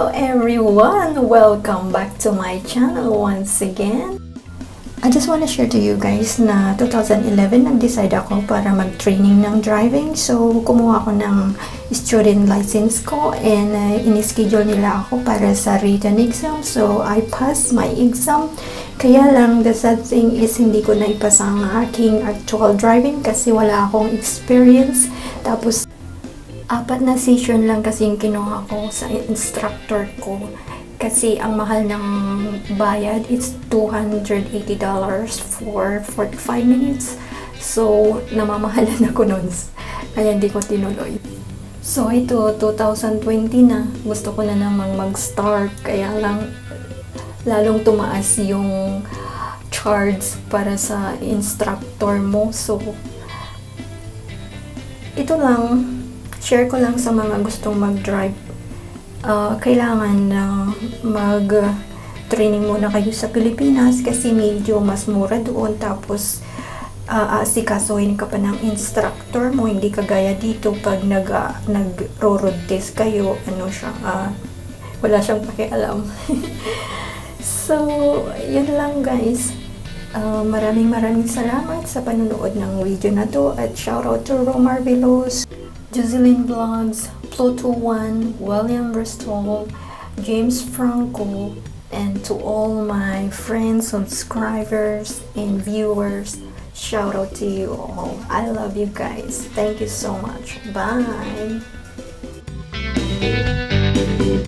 Hello everyone! Welcome back to my channel once again. I just want to share to you guys na 2011 nag-decide ako para mag-training ng driving. So, kumuha ako ng student license ko and in-schedule nila ako para sa written exam. So, I passed my exam. Kaya lang, the sad thing is hindi ko na ipasa ang aking actual driving kasi wala akong experience. Tapos, 4 na session lang kasi yung kinuha ko sa instructor ko. Kasi ang mahal ng bayad is $280 for 45 minutes. So, namamahalan ako nun. Kaya hindi ko tinuloy. So, ito, 2020 na. Gusto ko na namang mag-start. Kaya lang, lalong tumaas yung charge para sa instructor mo. So, ito lang. Share ko lang sa mga gustong mag-drive. Kailangan mag-training muna kayo sa Pilipinas kasi medyo mas mura doon. Tapos, asikasuhin ka pa ng instructor mo. Hindi kagaya dito pag nag-road test kayo. Wala siyang pakialam. So, yun lang guys. Maraming salamat sa panonood ng video na to. At shoutout to Romar Velos, Jocelyn Vlogs, Pluto 1, William Bristol, James Franco, and to all my friends, subscribers, and viewers, shout out to you all. I love you guys. Thank you so much. Bye.